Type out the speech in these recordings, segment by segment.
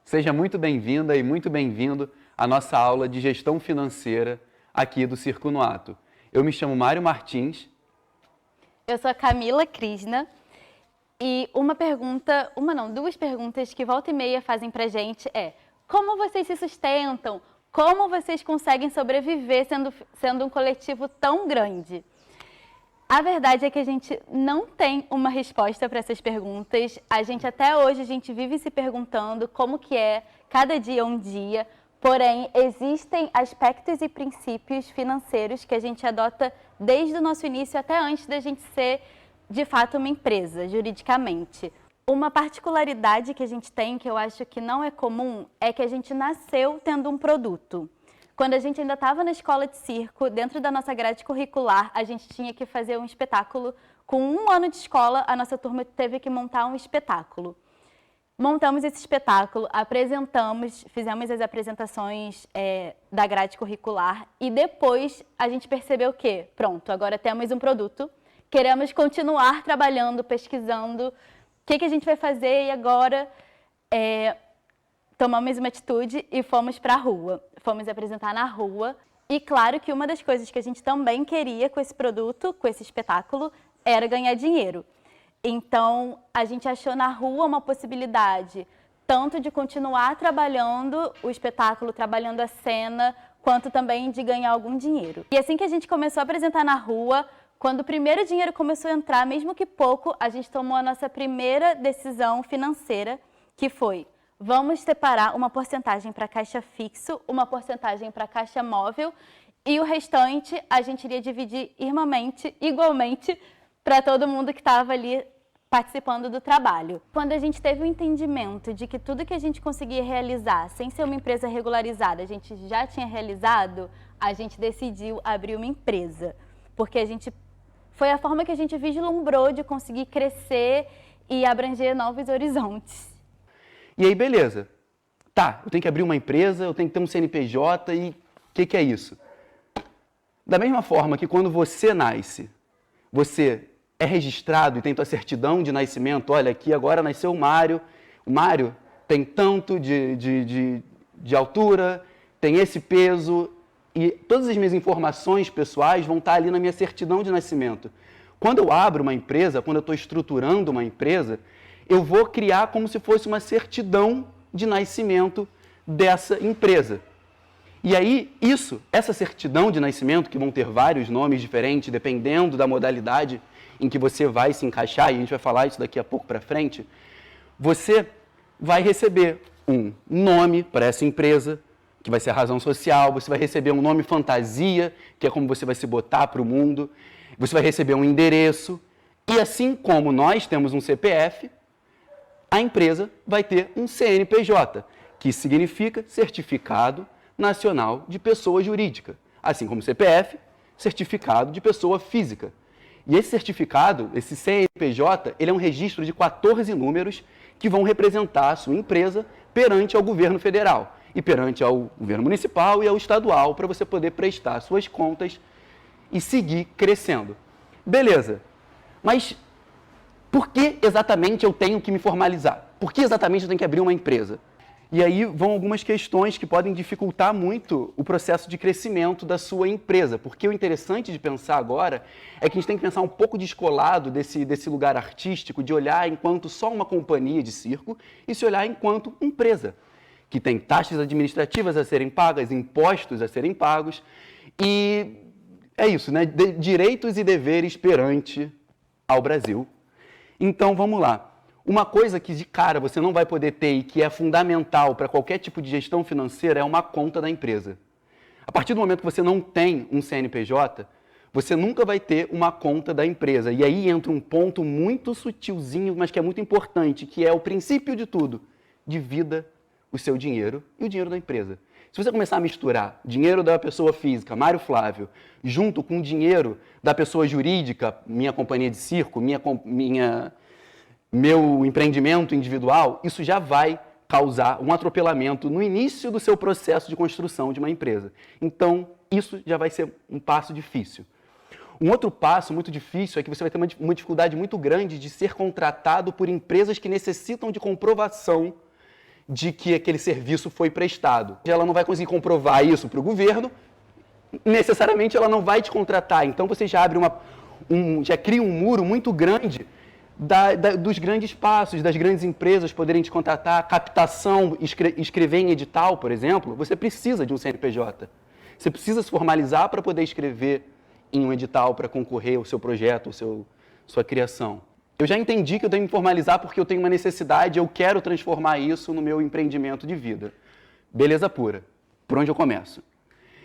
Seja muito bem-vinda e muito bem-vindo à nossa aula de gestão financeira aqui do Circo no Ato. Eu me chamo Mário Martins. Eu sou a Camila Krishna e duas perguntas que volta e meia fazem pra gente é: como vocês se sustentam? Como vocês conseguem sobreviver sendo um coletivo tão grande? A verdade é que a gente não tem uma resposta para essas perguntas. Até hoje, a gente vive se perguntando como que é cada dia um dia. Porém, existem aspectos e princípios financeiros que a gente adota desde o nosso início até antes da gente ser, de fato, uma empresa, juridicamente. Uma particularidade que a gente tem, que eu acho que não é comum, é que a gente nasceu tendo um produto. Quando a gente ainda estava na escola de circo, dentro da nossa grade curricular, a gente tinha que fazer um espetáculo. Com 1 ano de escola, a nossa turma teve que montar um espetáculo. Montamos esse espetáculo, apresentamos, fizemos as apresentações da grade curricular e depois a gente percebeu que, pronto, agora temos um produto, queremos continuar trabalhando, pesquisando, o que a gente vai fazer e agora tomamos uma atitude e fomos para a rua. Fomos apresentar na rua e claro que uma das coisas que a gente também queria com esse produto, com esse espetáculo, era ganhar dinheiro. Então, a gente achou na rua uma possibilidade tanto de continuar trabalhando o espetáculo, trabalhando a cena, quanto também de ganhar algum dinheiro. E assim que a gente começou a apresentar na rua, quando o primeiro dinheiro começou a entrar, mesmo que pouco, a gente tomou a nossa primeira decisão financeira, que foi: vamos separar uma porcentagem para caixa fixo, uma porcentagem para caixa móvel e o restante a gente iria dividir igualmente, para todo mundo que estava ali participando do trabalho. Quando a gente teve o entendimento de que tudo que a gente conseguia realizar sem ser uma empresa regularizada, a gente já tinha realizado, a gente decidiu abrir uma empresa. Porque foi a forma que a gente vislumbrou de conseguir crescer e abranger novos horizontes. E aí, beleza. Tá, eu tenho que abrir uma empresa, eu tenho que ter um CNPJ e o que é isso? Da mesma forma que quando você nasce, você é registrado e tem tua certidão de nascimento, olha, aqui agora nasceu o Mário tem tanto de altura, tem esse peso e todas as minhas informações pessoais vão estar ali na minha certidão de nascimento. Quando eu abro uma empresa, quando eu estou estruturando uma empresa, eu vou criar como se fosse uma certidão de nascimento dessa empresa. E aí, essa certidão de nascimento, que vão ter vários nomes diferentes, dependendo da modalidade em que você vai se encaixar, e a gente vai falar isso daqui a pouco para frente, você vai receber um nome para essa empresa, que vai ser a razão social, você vai receber um nome fantasia, que é como você vai se botar para o mundo, você vai receber um endereço, e assim como nós temos um CPF, a empresa vai ter um CNPJ, que significa Certificado Nacional de Pessoa Jurídica, assim como CPF, Certificado de Pessoa Física. E esse certificado, esse CNPJ, ele é um registro de 14 números que vão representar a sua empresa perante ao governo federal e perante ao governo municipal e ao estadual para você poder prestar suas contas e seguir crescendo. Beleza, mas por que exatamente eu tenho que me formalizar? Por que exatamente eu tenho que abrir uma empresa? E aí vão algumas questões que podem dificultar muito o processo de crescimento da sua empresa, porque o interessante de pensar agora é que a gente tem que pensar um pouco descolado desse lugar artístico, de olhar enquanto só uma companhia de circo e se olhar enquanto empresa, que tem taxas administrativas a serem pagas, impostos a serem pagos, e é isso, né? Direitos e deveres perante ao Brasil. Então, vamos lá. Uma coisa que de cara você não vai poder ter e que é fundamental para qualquer tipo de gestão financeira é uma conta da empresa. A partir do momento que você não tem um CNPJ, você nunca vai ter uma conta da empresa. E aí entra um ponto muito sutilzinho, mas que é muito importante, que é o princípio de tudo. Divida o seu dinheiro e o dinheiro da empresa. Se você começar a misturar dinheiro da pessoa física, Mário Flávio, junto com o dinheiro da pessoa jurídica, minha companhia de circo, meu empreendimento individual, isso já vai causar um atropelamento no início do seu processo de construção de uma empresa. Então, isso já vai ser um passo difícil. Um outro passo muito difícil é que você vai ter uma dificuldade muito grande de ser contratado por empresas que necessitam de comprovação de que aquele serviço foi prestado. Ela não vai conseguir comprovar isso para o governo, necessariamente ela não vai te contratar. Então você já abre já cria um muro muito grande dos grandes passos, das grandes empresas poderem te contratar, captação, escrever em edital, por exemplo, você precisa de um CNPJ. Você precisa se formalizar para poder escrever em um edital para concorrer ao seu projeto, sua criação. Eu já entendi que eu tenho que me formalizar porque eu tenho uma necessidade, eu quero transformar isso no meu empreendimento de vida. Beleza pura. Por onde eu começo?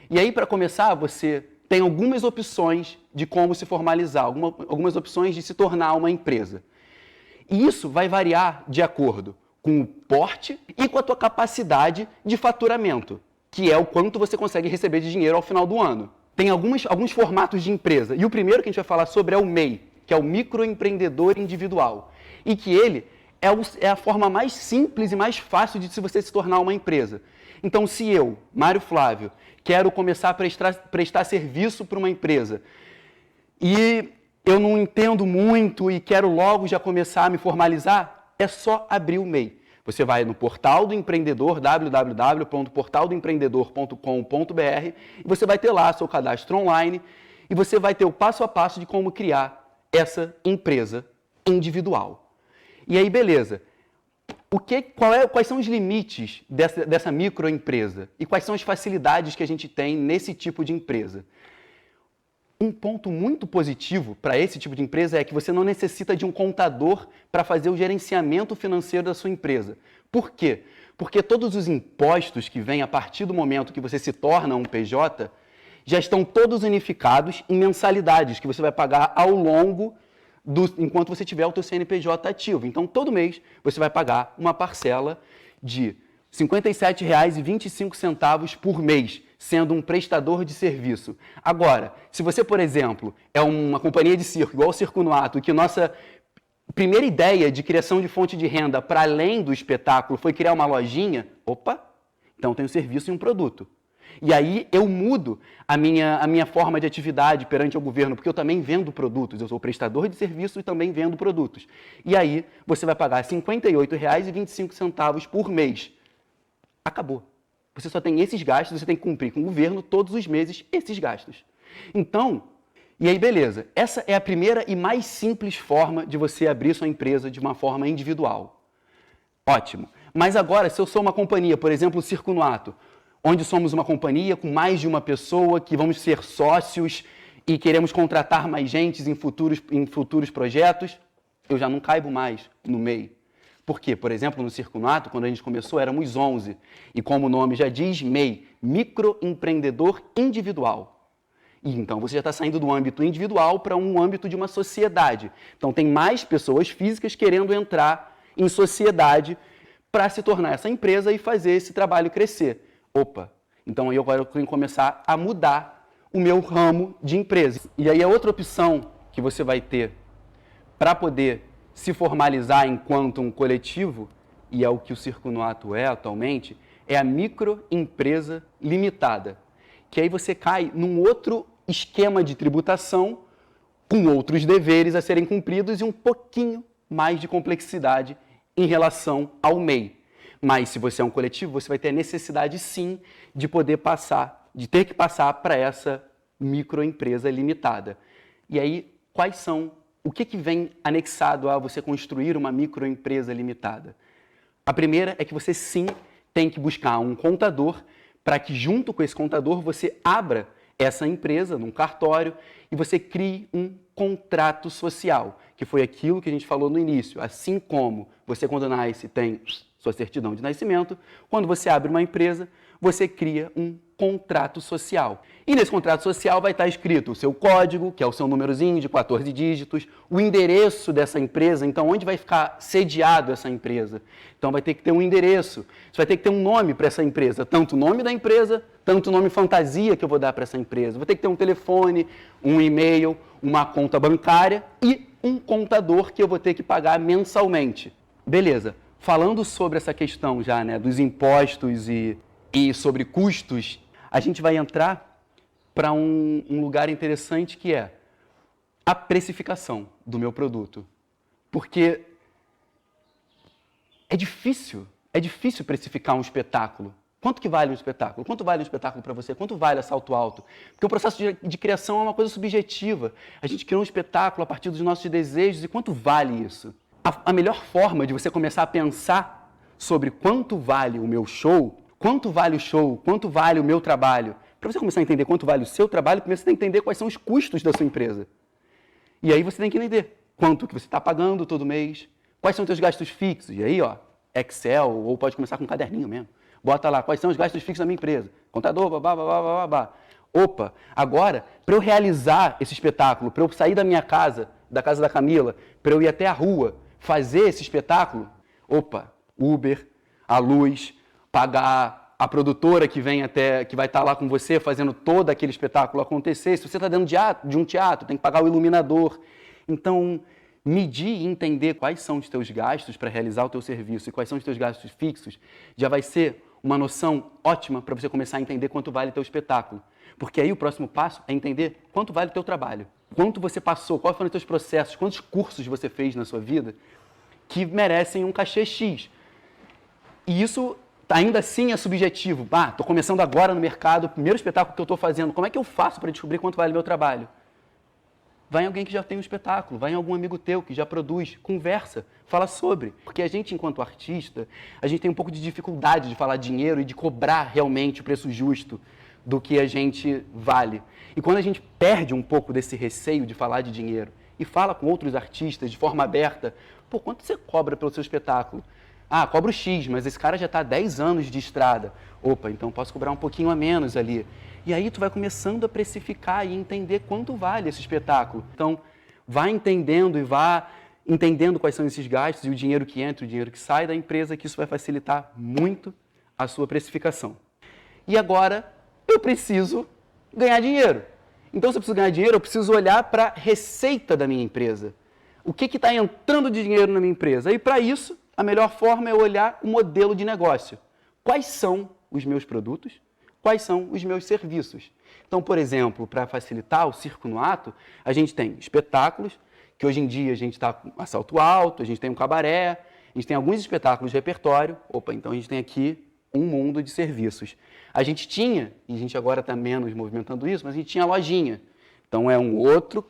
E aí, para começar, você tem algumas opções de como se formalizar, algumas opções de se tornar uma empresa. E isso vai variar de acordo com o porte e com a tua capacidade de faturamento, que é o quanto você consegue receber de dinheiro ao final do ano. Tem alguns formatos de empresa. E o primeiro que a gente vai falar sobre é o MEI, que é o microempreendedor individual. E que ele é a forma mais simples e mais fácil de você se tornar uma empresa. Então, se eu, Mário Flávio, quero começar a prestar serviço para uma empresa e eu não entendo muito e quero logo já começar a me formalizar, é só abrir o MEI. Você vai no portal do empreendedor, www.portaldoempreendedor.com.br, e você vai ter lá seu cadastro online e você vai ter o passo a passo de como criar essa empresa individual. E aí, beleza. Quais são os limites dessa microempresa? E quais são as facilidades que a gente tem nesse tipo de empresa? Um ponto muito positivo para esse tipo de empresa é que você não necessita de um contador para fazer o gerenciamento financeiro da sua empresa. Por quê? Porque todos os impostos que vêm a partir do momento que você se torna um PJ já estão todos unificados em mensalidades que você vai pagar ao longo enquanto você tiver o teu CNPJ ativo. Então, todo mês você vai pagar uma parcela de R$ 57,25 por mês, sendo um prestador de serviço. Agora, se você, por exemplo, é uma companhia de circo, igual o Circo no Ato, que nossa primeira ideia de criação de fonte de renda para além do espetáculo foi criar uma lojinha, então tem um serviço e um produto. E aí eu mudo a minha forma de atividade perante o governo, porque eu também vendo produtos, eu sou prestador de serviço e também vendo produtos. E aí você vai pagar R$ 58,25 por mês. Acabou. Você só tem esses gastos, você tem que cumprir com o governo todos os meses esses gastos. Então, e aí beleza, essa é a primeira e mais simples forma de você abrir sua empresa de uma forma individual. Ótimo. Mas agora, se eu sou uma companhia, por exemplo, o Circo no Ato, onde somos uma companhia com mais de uma pessoa, que vamos ser sócios e queremos contratar mais gente em futuros projetos, eu já não caibo mais no MEI. Por quê? Por exemplo, no Circo no Ato, quando a gente começou, éramos 11. E como o nome já diz, MEI, microempreendedor individual. E então você já está saindo do âmbito individual para um âmbito de uma sociedade. Então tem mais pessoas físicas querendo entrar em sociedade para se tornar essa empresa e fazer esse trabalho crescer. Então aí eu agora tenho que começar a mudar o meu ramo de empresa. E aí a outra opção que você vai ter para poder se formalizar enquanto um coletivo, e é o que o Circo no Ato é atualmente, é a microempresa limitada. Que aí você cai num outro esquema de tributação, com outros deveres a serem cumpridos e um pouquinho mais de complexidade em relação ao MEI. Mas se você é um coletivo, você vai ter a necessidade sim de ter que passar para essa microempresa limitada. E aí, o que vem anexado a você construir uma microempresa limitada? A primeira é que você sim tem que buscar um contador para que junto com esse contador você abra essa empresa num cartório e você crie um contrato social, que foi aquilo que a gente falou no início. Assim como você, quando nasce, tem sua certidão de nascimento, quando você abre uma empresa, você cria um contrato social. E nesse contrato social vai estar escrito o seu código, que é o seu númerozinho de 14 dígitos, o endereço dessa empresa, então onde vai ficar sediado essa empresa. Então vai ter que ter um endereço, você vai ter que ter um nome para essa empresa, tanto o nome da empresa, tanto o nome fantasia que eu vou dar para essa empresa. Vou ter que ter um telefone, um e-mail, uma conta bancária e um contador que eu vou ter que pagar mensalmente. Beleza. Falando sobre essa questão já, né, dos impostos e sobre custos, a gente vai entrar para um lugar interessante que é a precificação do meu produto. Porque é difícil É difícil precificar um espetáculo. Quanto que vale um espetáculo? Quanto vale um espetáculo para você? Quanto vale a salto alto? Porque o processo de criação é uma coisa subjetiva. A gente criou um espetáculo a partir dos nossos desejos e quanto vale isso? A melhor forma de você começar a pensar sobre quanto vale o meu show, quanto vale o show, quanto vale o meu trabalho, para você começar a entender quanto vale o seu trabalho, primeiro você tem que entender quais são os custos da sua empresa. E aí você tem que entender quanto que você está pagando todo mês, quais são os seus gastos fixos. E aí, ó, Excel, ou pode começar com um caderninho mesmo. Bota lá, quais são os gastos fixos da minha empresa. Contador, babá, babá, babá, babá. Opa, agora, para eu realizar esse espetáculo, para eu sair da minha casa, da casa da Camila, para eu ir até a rua, fazer esse espetáculo, opa, Uber, a luz, pagar a produtora que vem até, que vai estar lá com você fazendo todo aquele espetáculo acontecer. Se você está dentro de um teatro, tem que pagar o iluminador. Então, medir e entender quais são os teus gastos para realizar o teu serviço e quais são os teus gastos fixos, já vai ser uma noção ótima para você começar a entender quanto vale o teu espetáculo. Porque aí o próximo passo é entender quanto vale o teu trabalho. Quanto você passou, quais foram os teus processos, quantos cursos você fez na sua vida que merecem um cachê X. E isso ainda assim é subjetivo. Estou começando agora no mercado, o primeiro espetáculo que eu estou fazendo, como é que eu faço para descobrir quanto vale o meu trabalho? Vai em alguém que já tem um espetáculo, vai em algum amigo teu que já produz, conversa, fala sobre. Porque a gente, enquanto artista, a gente tem um pouco de dificuldade de falar dinheiro e de cobrar realmente o preço justo do que a gente vale. E quando a gente perde um pouco desse receio de falar de dinheiro e fala com outros artistas de forma aberta, pô, quanto você cobra pelo seu espetáculo? Ah, cobro X, mas esse cara já está há 10 anos de estrada. Opa, então posso cobrar um pouquinho a menos ali. E aí tu vai começando a precificar e entender quanto vale esse espetáculo. Então, vai entendendo e vá entendendo quais são esses gastos e o dinheiro que entra, o dinheiro que sai da empresa, que isso vai facilitar muito a sua precificação. E agora, eu preciso ganhar dinheiro. Então, se eu preciso ganhar dinheiro, eu preciso olhar para a receita da minha empresa. O que está entrando de dinheiro na minha empresa? E para isso, a melhor forma é olhar o modelo de negócio. Quais são os meus produtos? Quais são os meus serviços? Então, por exemplo, para facilitar o circo no ato, a gente tem espetáculos, que hoje em dia a gente está com assalto alto, a gente tem um cabaré, a gente tem alguns espetáculos de repertório. Opa, então a gente tem aqui um mundo de serviços. A gente tinha, e a gente agora está menos movimentando isso, mas a gente tinha a lojinha. Então é um outro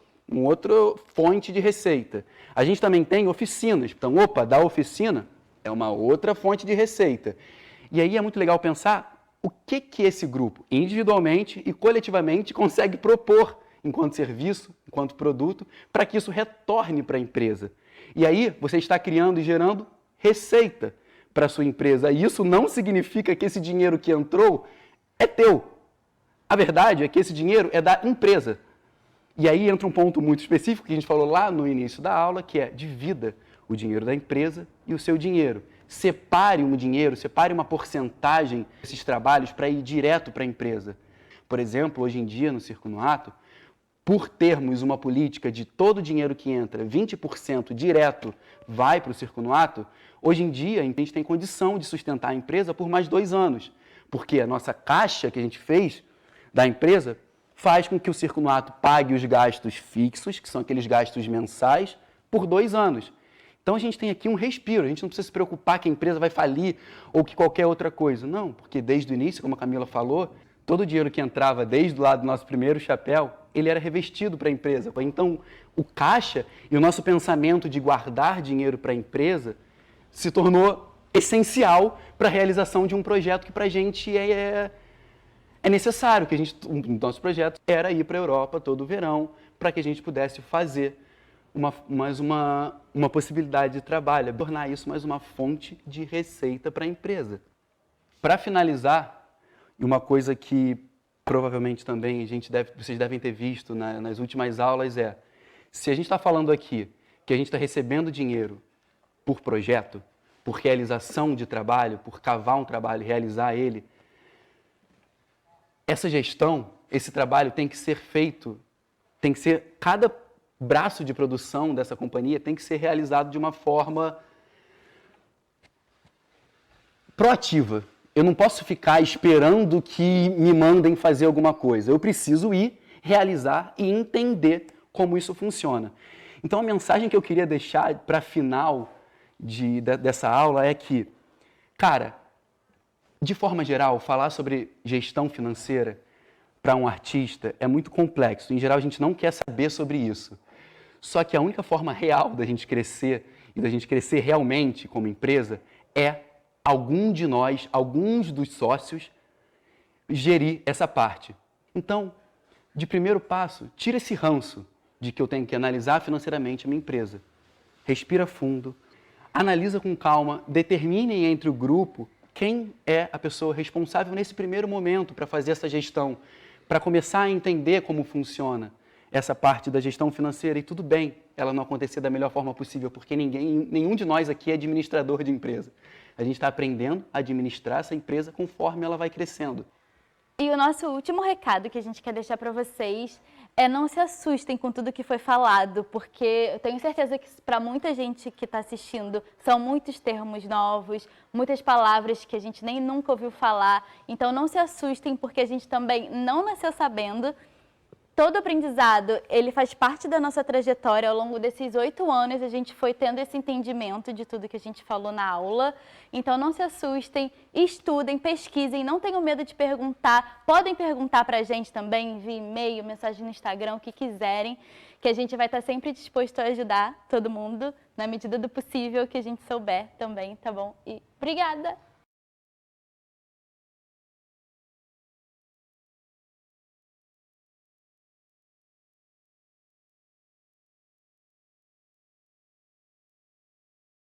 fonte de receita. A gente também tem oficinas. Então, opa, da oficina é uma outra fonte de receita. E aí é muito legal pensar o que esse grupo, individualmente e coletivamente, consegue propor enquanto serviço, enquanto produto, para que isso retorne para a empresa. E aí você está criando e gerando receita para a sua empresa. E isso não significa que esse dinheiro que entrou é teu. A verdade é que esse dinheiro é da empresa. E aí entra um ponto muito específico que a gente falou lá no início da aula, que é divida o dinheiro da empresa e o seu dinheiro. Separe um dinheiro, separe uma porcentagem desses trabalhos para ir direto para a empresa. Por exemplo, hoje em dia, no Circo no Ato, por termos uma política de todo o dinheiro que entra, 20% direto vai para o Circo no Ato, hoje em dia a gente tem condição de sustentar a empresa por mais 2 anos, porque a nossa caixa que a gente fez da empresa faz com que o Circo no Ato pague os gastos fixos, que são aqueles gastos mensais, por 2 anos. Então a gente tem aqui um respiro, a gente não precisa se preocupar que a empresa vai falir ou que qualquer outra coisa. Não, porque desde o início, como a Camila falou, todo o dinheiro que entrava desde o lado do nosso primeiro chapéu, ele era revestido para a empresa. Então o caixa e o nosso pensamento de guardar dinheiro para a empresa se tornou essencial para a realização de um projeto que para a gente é necessário. Que o nosso projeto era ir para a Europa todo o verão para que a gente pudesse fazer mais uma possibilidade de trabalho, tornar isso mais uma fonte de receita para a empresa. Para finalizar, uma coisa que provavelmente também vocês devem ter visto nas últimas aulas é, se a gente está falando aqui que a gente está recebendo dinheiro por projeto, por realização de trabalho, por cavar um trabalho e realizar ele, essa gestão, esse trabalho tem que ser feito, cada braço de produção dessa companhia tem que ser realizado de uma forma proativa. Eu não posso ficar esperando que me mandem fazer alguma coisa. Eu preciso ir, realizar e entender como isso funciona. Então, a mensagem que eu queria deixar para final dessa aula é que Cara, de forma geral, falar sobre gestão financeira para um artista é muito complexo. Em geral, a gente não quer saber sobre isso. Só que a única forma real da gente crescer e da gente crescer realmente como empresa é algum de nós, alguns dos sócios, gerir essa parte. Então, de primeiro passo, tira esse ranço de que eu tenho que analisar financeiramente a minha empresa. Respira fundo, analisa com calma, determinem entre o grupo quem é a pessoa responsável nesse primeiro momento para fazer essa gestão, para começar a entender como funciona essa parte da gestão financeira. E tudo bem ela não acontecer da melhor forma possível, porque nenhum de nós aqui é administrador de empresa. A gente está aprendendo a administrar essa empresa conforme ela vai crescendo. E o nosso último recado que a gente quer deixar para vocês é não se assustem com tudo que foi falado, porque eu tenho certeza que para muita gente que está assistindo são muitos termos novos, muitas palavras que a gente nem nunca ouviu falar. Então não se assustem, porque a gente também não nasceu sabendo. Todo aprendizado, ele faz parte da nossa trajetória. Ao longo desses 8 anos, a gente foi tendo esse entendimento de tudo que a gente falou na aula. Então, não se assustem, estudem, pesquisem, não tenham medo de perguntar. Podem perguntar para a gente também, via e-mail, mensagem no Instagram, o que quiserem, que a gente vai estar sempre disposto a ajudar todo mundo, na medida do possível que a gente souber também, tá bom? E obrigada!